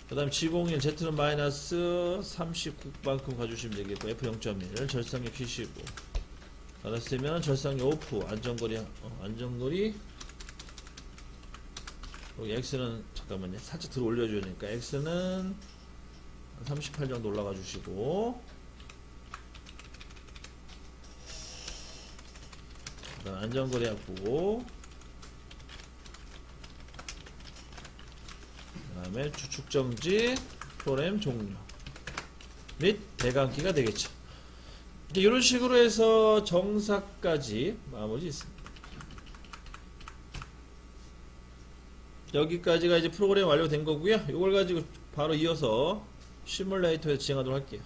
그 다음 G01 Z는 마이너스 39만큼 가주시면 되겠고, F0.1 절상력 키시고, 알았으면 절상력 오프, 안전거리 여기 X는 잠깐만요, 살짝 들어 올려줘야 되니까 X는 38 정도 올라가 주시고, 그 다음 안전거리 확보, 그 다음에 주축정지, 프로그램 종료 및 대감기가 되겠죠. 이런 식으로 해서 정삭까지 마무리 있습니다. 여기까지가 이제 프로그램 완료된 거고요. 이걸 가지고 바로 이어서 시뮬레이터에서 진행하도록 할게요.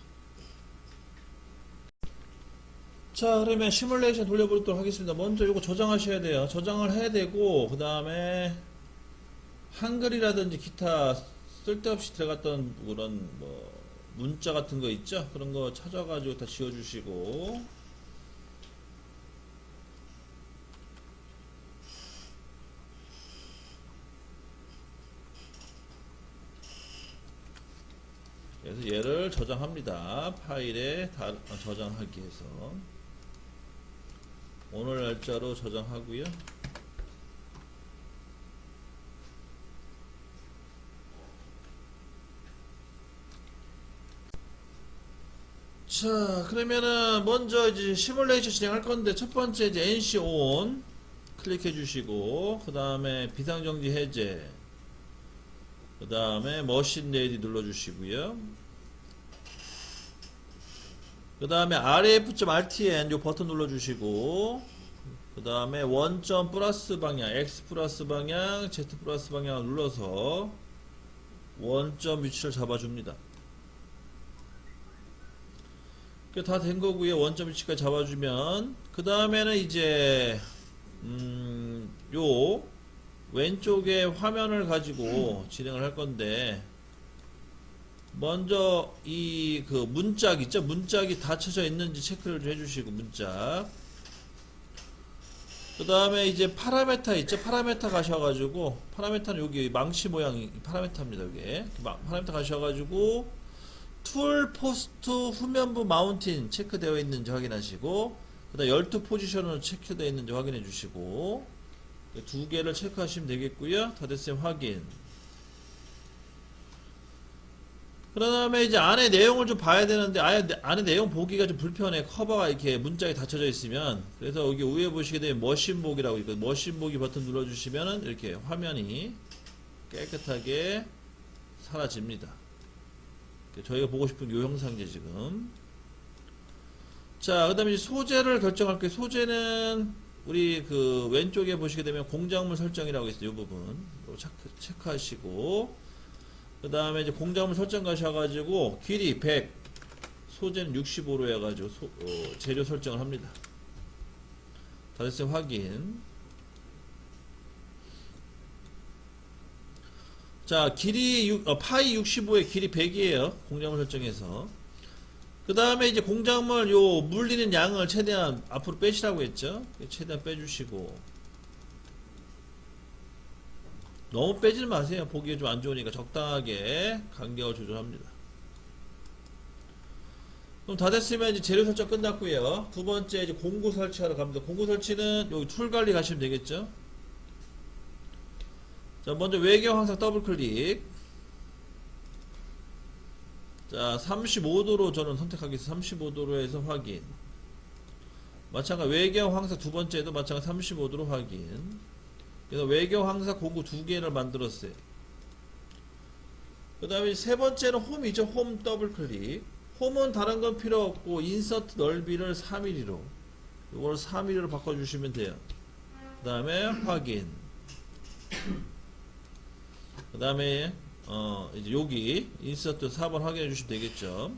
자, 그러면 시뮬레이션 돌려보도록 하겠습니다. 먼저 이거 저장하셔야 돼요. 저장을 해야 되고, 그 다음에 한글이라든지 기타 쓸데없이 들어갔던 그런 뭐 문자 같은 거 있죠? 그런 거 찾아가지고 다 지워주시고, 그래서 얘를 저장합니다. 파일에 저장하기 해서. 오늘 날짜로 저장하고요. 자, 그러면은 먼저 이제 시뮬레이션 진행할 건데 첫 번째 이제 NC ON 클릭해 주시고 그 다음에 비상정지 해제, 그 다음에 머신 레디 눌러 주시고요. 그 다음에 RF.RTN 요 버튼 눌러 주시고 그 다음에 원점 플러스 방향, X 플러스 방향, Z 플러스 방향을 눌러서 원점 위치를 잡아줍니다. 다 된 거고요. 원점 위치까지 잡아주면 그 다음에는 이제 요 왼쪽에 화면을 가지고 진행을 할 건데 먼저 이 그 문짝 있죠? 문짝이 닫혀져 있는지 체크를 좀 해주시고 문짝. 그 다음에 이제 파라메타 있죠? 파라메타 가셔가지고 파라메타는 여기 망치 모양이 파라메타입니다. 여기 파라메타 가셔가지고 툴 포스트 후면부 마운틴 체크되어 있는지 확인하시고 그 다음 12 포지션으로 체크되어 있는지 확인해 주시고 두 개를 체크하시면 되겠고요. 다 됐으면 확인. 그 다음에 이제 안에 내용을 좀 봐야 되는데 안에 내용 보기가 좀 불편해. 커버가 이렇게 문짝이 닫혀져 있으면. 그래서 여기 위에 보시게 되면 머신보기라고 있거든요. 머신보기 버튼 눌러주시면은 이렇게 화면이 깨끗하게 사라집니다. 저희가 보고 싶은 요 형상이죠 지금. 자, 그 다음에 이제 소재를 결정할게요. 소재는 우리 그 왼쪽에 보시게 되면 공작물 설정이라고 있어요. 이 부분 체크하시고 그 다음에 이제 공작물 설정 가셔가지고 길이 100 소재는 65로 해가지고 재료 설정을 합니다. 다 됐으면 확인. 자, 길이 파이 65에 길이 100이에요. 공작물 설정해서. 그 다음에 이제 공작물 요 물리는 양을 최대한 앞으로 빼시라고 했죠. 최대한 빼주시고 너무 빼지 마세요. 보기에 좀 안 좋으니까 적당하게 간격을 조절합니다. 그럼 다 됐으면 이제 재료 설정 끝났고요. 두 번째 이제 공구 설치하러 갑니다. 공구 설치는 여기 툴 관리 가시면 되겠죠. 자, 먼저 외경 항상 더블 클릭. 자, 35도로 저는 선택하겠습니다. 35도로 해서 확인. 마찬가지 외경 황사 두 번째도 마찬가지 35도로 확인. 그래서 외경 황사 공구 두 개를 만들었어요. 그 다음에 세 번째는 홈이죠. 홈 더블 클릭. 홈은 다른 건 필요 없고 인서트 넓이를 4mm로 이걸 4mm로 바꿔주시면 돼요. 그 다음에 확인. 그 다음에 이제 여기 인서트 4번 확인해 주시면 되겠죠.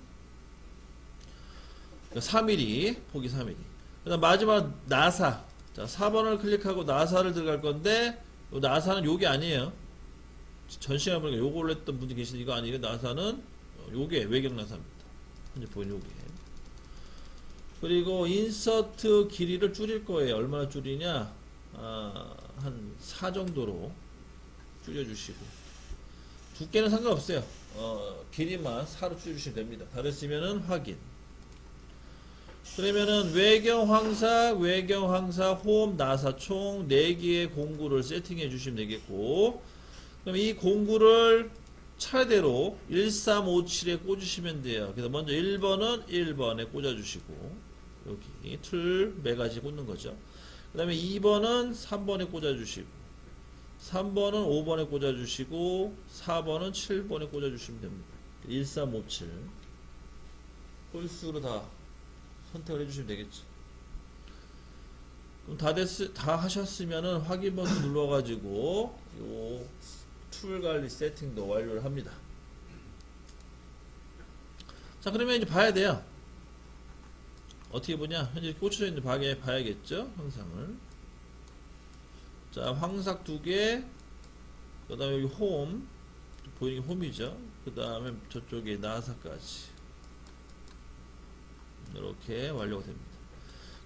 4mm 폭이 4mm. 그 다음 마지막 나사. 자, 4번을 클릭하고 나사를 들어갈 건데 나사는 요게 아니에요. 전 시간에 보니까 요걸 했던 분이 계시는데 이거 아니에요. 나사는 요게 외경 나사입니다. 현재 보이는 요게. 그리고 인서트 길이를 줄일 거예요. 얼마나 줄이냐? 한 4 정도로 줄여주시고 두께는 상관없어요. 길이만 4로 줄여주시면 됩니다. 다 됐으면은 확인. 그러면은 외경 황사, 홈, 나사 총 4개의 공구를 세팅해 주시면 되겠고 그럼 이 공구를 차례대로 1357에 꽂으시면 돼요. 그래서 먼저 1번은 1번에 꽂아주시고 여기 틀 매가지 꽂는 거죠. 그 다음에 2번은 3번에 꽂아주시고 3번은 5번에 꽂아주시고 4번은 7번에 꽂아주시면 됩니다. 1357 홀수로 다 선택을 해주시면 되겠죠. 그럼 다 하셨으면은 확인 버튼 눌러가지고 요 툴 관리 세팅도 완료를 합니다. 자, 그러면 이제 봐야 돼요. 어떻게 보냐? 현재 꽂혀져 있는 방에 봐야겠죠? 형상을. 자, 황삭 2개, 그 다음에 여기 홈, 보이는 게 홈이죠. 그 다음에 저쪽에 나사까지. 이렇게 완료가 됩니다.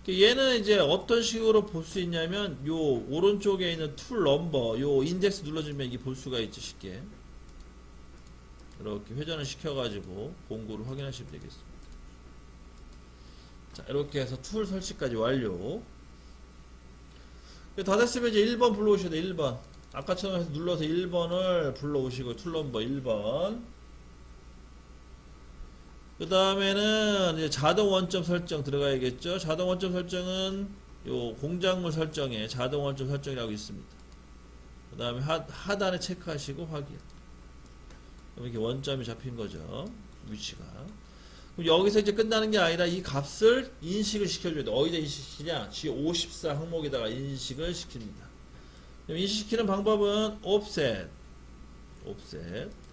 얘는 이제 어떤 식으로 볼 수 있냐면 요 오른쪽에 있는 툴 넘버 요 인덱스 눌러주면 이게 볼 수가 있죠. 쉽게 이렇게 회전을 시켜가지고 공구를 확인하시면 되겠습니다. 자, 이렇게 해서 툴 설치까지 완료. 다 됐으면 이제 1번 불러오셔야 돼. 1번. 아까처럼 해서 눌러서 1번을 불러오시고 툴넘버 1번. 그 다음에는 이제 자동 원점 설정 들어가야겠죠. 자동 원점 설정은 요 공작물 설정에 자동 원점 설정이라고 있습니다. 그 다음에 하단에 체크하시고 확인. 그럼 이렇게 원점이 잡힌 거죠. 위치가. 그럼 여기서 이제 끝나는 게 아니라 이 값을 인식을 시켜줘야 돼. 어디다 인식시키냐? G54 항목에다가 인식을 시킵니다. 그럼 인식시키는 방법은 offset,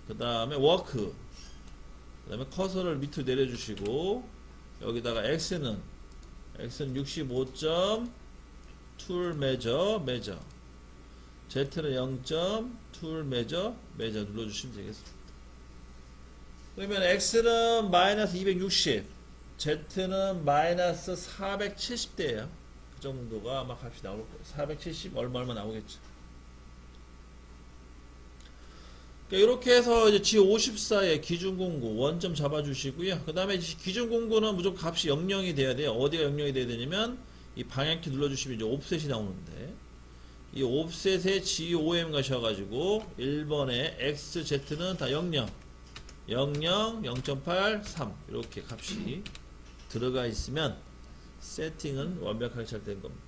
그 다음에 work, 그 다음에 커서를 밑으로 내려주시고 여기다가 X는 65점 tool measure, Z는 0점 tool measure 눌러주시면 되겠습니다. 그러면 X는 마이너스 260, Z는 마이너스 470대예요. 그 정도가 아마 값이 나올 거예요. 470 얼마 나오겠죠. 이렇게 해서 이제 G54의 기준 공구 원점 잡아주시고요. 그 다음에 기준 공구는 무조건 값이 00이 돼야 돼요. 어디가 00이 돼야 되냐면 이 방향키 눌러주시면 이제 옵셋이 나오는데 이 옵셋에 GOM 가셔가지고 1번에 X, Z는 다 00, 0.8, 3 이렇게 값이 들어가 있으면 세팅은 완벽하게 잘 된 겁니다.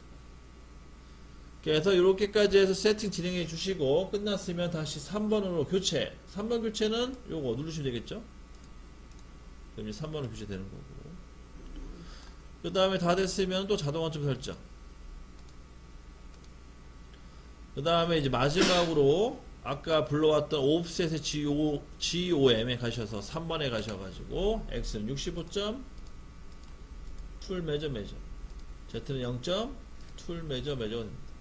그래서 이렇게까지 해서 세팅 진행해 주시고 끝났으면 다시 3번으로 교체. 3번 교체는 요거 누르시면 되겠죠. 그럼 이제 3번으로 교체되는 거고. 그 다음에 다 됐으면 또 자동 원점 설정. 그 다음에 이제 마지막으로 아까 불러왔던 옵셋의 GOM에 가셔서 3번에 가셔가지고 X는 65점 툴 매저 Z는 0점 툴 매저 됩니다.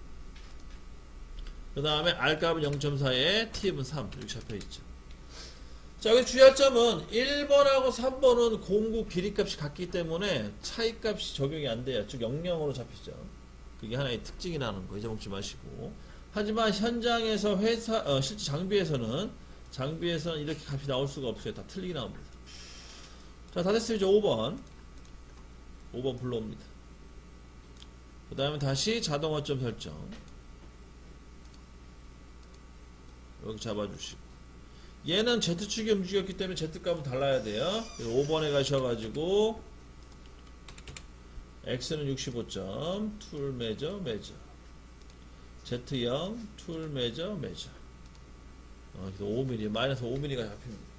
그 다음에 R값은 0.4에 T입은 3 이렇게 잡혀있죠. 자, 여기 주의할 점은 1번하고 3번은 공구 길이값이 같기 때문에 차이값이 적용이 안 돼요. 즉 00으로 잡히죠. 그게 하나의 특징이라는 거 잊어먹지 마시고. 하지만 현장에서 실제 장비에서는 이렇게 값이 나올 수가 없어요. 다 틀리게 나옵니다. 자, 다 됐어요. 이제 5번 불러옵니다. 그 다음에 다시 자동 원점 설정 여기 잡아주시고 얘는 Z축이 움직였기 때문에 Z값은 달라야 돼요. 5번에 가셔가지고 X는 65점 툴 매저 Z0 툴 매저 5mm 마이너스 5mm가 잡힙니다.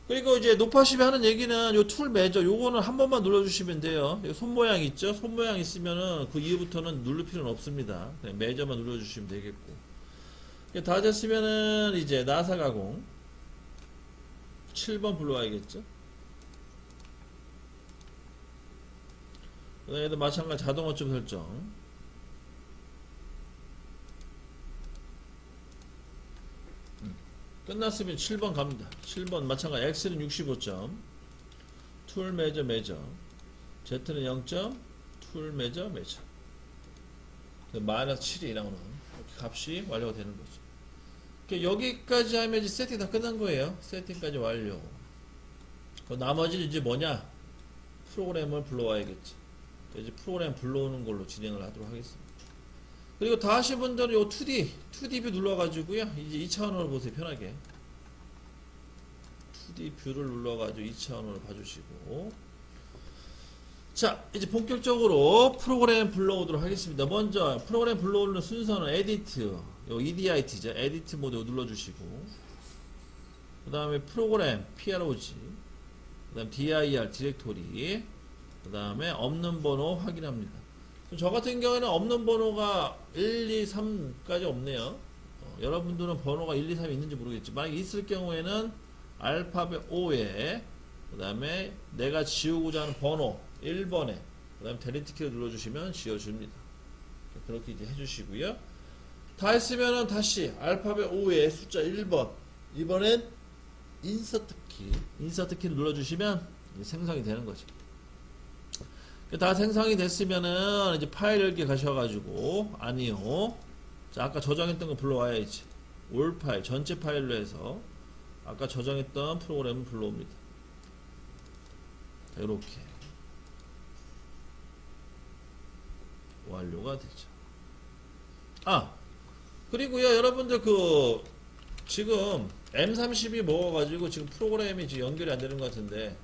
그리고 이제 높아시면 하는 얘기는 요 툴 매저 요거는 한 번만 눌러주시면 돼요. 손 모양 있죠? 손 모양 있으면은 그 이후부터는 누를 필요는 없습니다. 그냥 매저만 눌러주시면 되겠고. 다 됐으면은 이제 나사 가공 7번 불러와야겠죠. 그 다음에도 마찬가지 자동 원점 설정 끝났으면 7번 갑니다. 7번 마찬가지 X는 65점 툴 매저 Z는 0점 툴 매저 마이너스 7이 나오는 이렇게 값이 완료가 되는 거죠. 여기까지 하면 이제 세팅 다 끝난 거예요. 세팅까지 완료. 나머지는 이제 뭐냐? 프로그램을 불러와야겠지. 이제 프로그램 불러오는 걸로 진행을 하도록 하겠습니다. 그리고 다 하신 분들은 요 2D 뷰 눌러가지고요. 이제 2차원으로 보세요. 편하게. 2D 뷰를 눌러가지고 2차원으로 봐주시고. 자, 이제 본격적으로 프로그램 불러오도록 하겠습니다. 먼저 프로그램 불러오는 순서는 에디트, 요 EDIT죠. 에디트 모드 눌러주시고, 그 다음에 프로그램 PROG, 그 다음 DIR 디렉토리, 그 다음에 없는 번호 확인합니다. 저 같은 경우에는 없는 번호가 1, 2, 3까지 없네요. 여러분들은 번호가 1, 2, 3이 있는지 모르겠지. 만약에 있을 경우에는 알파벳 O에 그 다음에 내가 지우고자 하는 번호 1번에 그 다음에 델리트 키를 눌러주시면 지워줍니다. 그렇게 이제 해주시고요. 다 했으면은 다시 알파벳 O에 숫자 1번 이번엔 인서트 키를 눌러주시면 생성이 되는 거죠. 다 생성이 됐으면은 이제 파일 열기 가셔가지고 아니요. 자, 아까 저장했던 거 불러와야지. 올 파일 전체 파일로 해서 아까 저장했던 프로그램을 불러옵니다. 자, 이렇게 완료가 되죠. 아, 그리고요, 여러분들 지금 M30이 먹어가지고 지금 프로그램이 지금 연결이 안 되는 것 같은데,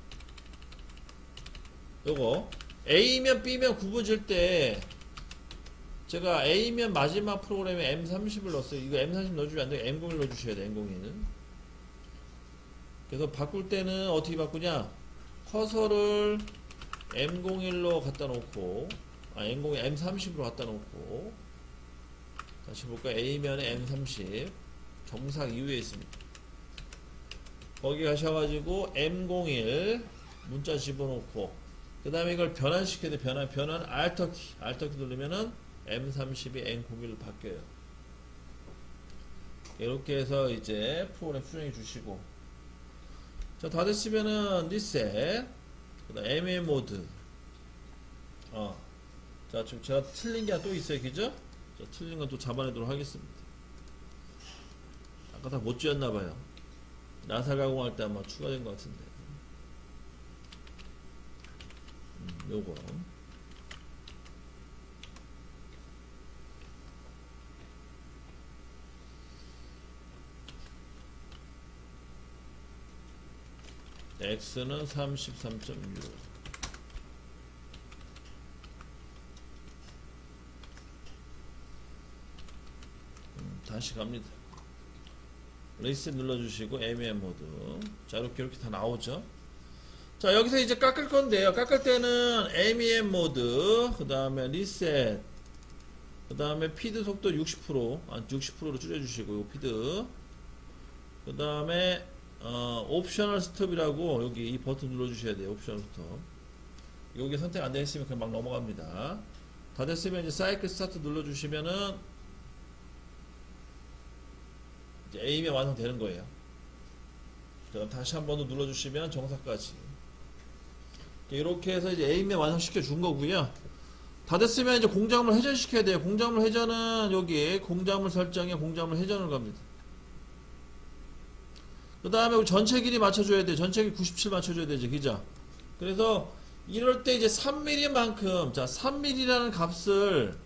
요거 A면 B면 구분 질 때 제가 A면 마지막 프로그램에 M30을 넣었어요. 이거 M30 넣어주면 안 돼요. M01 넣어주셔야 돼요. M01은. 그래서 바꿀 때는 어떻게 바꾸냐, 커서를 M01로 갖다 놓고, M01, M30으로 갖다 놓고, 다시 볼까요? A면에 M30 정삭 이후에 있습니다. 거기 가셔가지고 M01 문자 집어넣고, 그 다음에 이걸 변환시켜야 돼. 변환 Alt키 누르면은 M30이 M01로 바뀌어요. 이렇게 해서 이제 프로그램 수정해 주시고, 자, 다 됐으면은 리셋, 그 다음 MM 모드. 자, 지금 제가 틀린 게 또 있어요. 그죠? 자, 틀린 건 또 잡아내도록 하겠습니다. 아까 다 못 지었나봐요. 나사 가공할 때 아마 추가된 것 같은데. 요거. X는 33.6. 다시 갑니다. 리셋 눌러주시고 MM 모드. 자, 이렇게 다 나오죠. 자, 여기서 이제 깎을 건데요. 깎을 때는 MEM 모드, 그 다음에 리셋, 그 다음에 피드 속도 60%로 줄여주시고, 요 피드. 그 다음에, 옵셔널 스톱이라고, 여기 이 버튼 눌러주셔야 돼요. 옵셔널 스톱. 여기 선택 안 되었으면 그냥 막 넘어갑니다. 다 됐으면 이제 사이클 스타트 눌러주시면은, 이제 A면 완성되는 거예요. 그럼 다시 한 번 더 눌러주시면 정사까지. 이렇게 해서 이제 A면 완성시켜 준 거고요. 다 됐으면 이제 공작물 회전시켜야 돼요. 공작물 회전은 여기 공작물 설정에 공작물 회전을 갑니다. 그 다음에 전체 길이 맞춰줘야 돼요. 전체 길이 97 맞춰줘야 되죠. 그죠? 그래서 이럴 때 이제 3mm만큼, 자, 3mm라는 값을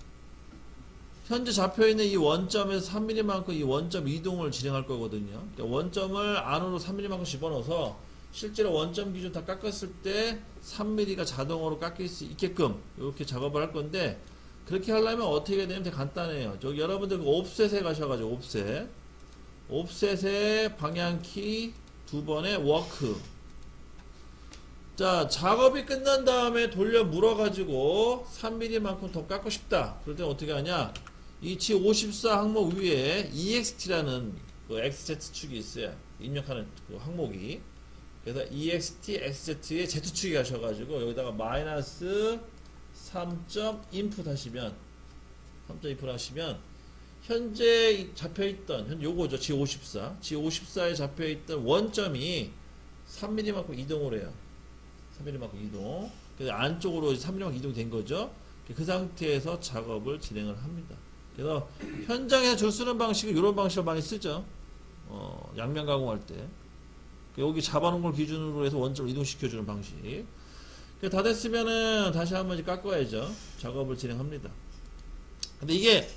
현재 잡혀있는 이 원점에서 3mm만큼 이 원점 이동을 진행할 거거든요. 그러니까 원점을 안으로 3mm만큼 집어넣어서 실제로 원점 기준 다 깎았을 때 3mm가 자동으로 깎일 수 있게끔 이렇게 작업을 할 건데, 그렇게 하려면 어떻게 해야 되냐면 되게 간단해요. 저기 여러분들 그 옵셋에 가셔가지고 옵셋에 방향키 2번에 워크. 자, 작업이 끝난 다음에 돌려 물어가지고 3mm만큼 더 깎고 싶다. 그럴 때는 어떻게 하냐, 이 G54 항목 위에 EXT라는 그 XZ축이 있어요. 입력하는 그 항목이. 그래서 EXT, XZ의 Z축이 가셔가지고 여기다가 마이너스 3.input 하시면, 현재 잡혀있던, 요거죠. G54에 잡혀있던 원점이 3mm만큼 이동을 해요. 3mm만큼 이동. 그래서 안쪽으로 3mm만큼 이동이 된 거죠. 그 상태에서 작업을 진행을 합니다. 그래서 현장에서 줄 쓰는 방식은 이런 방식을 많이 쓰죠. 양면 가공할 때. 여기 잡아놓은 걸 기준으로 해서 원점을 이동시켜주는 방식. 다 됐으면은 다시 한번 깎아야죠. 작업을 진행합니다. 근데 이게,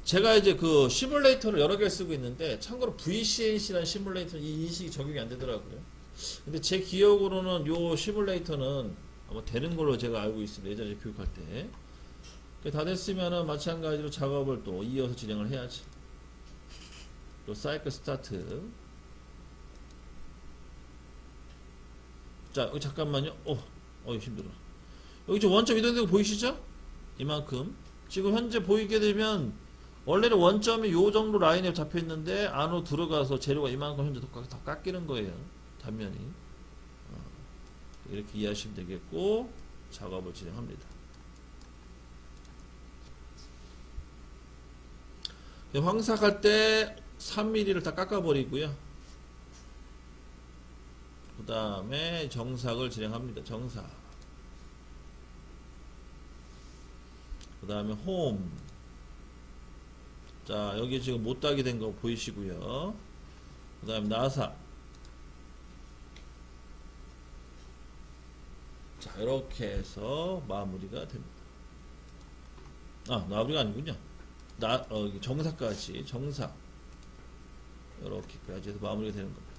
제가 이제 그 시뮬레이터를 여러 개를 쓰고 있는데, 참고로 VCNC라는 시뮬레이터는 이 인식이 적용이 안 되더라고요. 근데 제 기억으로는 요 시뮬레이터는 아마 되는 걸로 제가 알고 있습니다. 예전에 교육할 때. 다 됐으면은 마찬가지로 작업을 또 이어서 진행을 해야지. 또 사이클 스타트. 자, 여기 잠깐만요. 힘들어. 여기 저 원점 이동되는 거 보이시죠? 이만큼. 지금 현재 보이게 되면, 원래는 원점이 요 정도 라인에 잡혀 있는데, 안으로 들어가서 재료가 이만큼 현재 더 깎이는 거예요. 단면이. 이렇게 이해하시면 되겠고, 작업을 진행합니다. 황삭할 때 3mm를 다 깎아버리고요. 그 다음에 정삭을 진행합니다. 정삭. 그 다음에 홈. 자, 여기 지금 못따기 된 거 보이시고요. 그 다음에 나사. 자, 이렇게 해서 마무리가 됩니다. 마무리가 아니군요. 정사까지 정사 이렇게까지 해서 마무리가 되는 겁니다.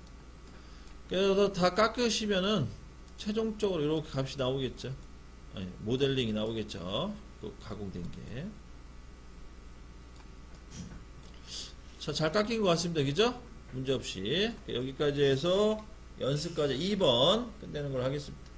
그래서 다 깎으시면은 최종적으로 이렇게 값이 나오겠죠. 아니, 모델링이 나오겠죠. 또 가공된 게. 자, 잘 깎인 것 같습니다. 그죠? 문제 없이. 여기까지 해서 연습까지 2번 끝내는 걸 하겠습니다.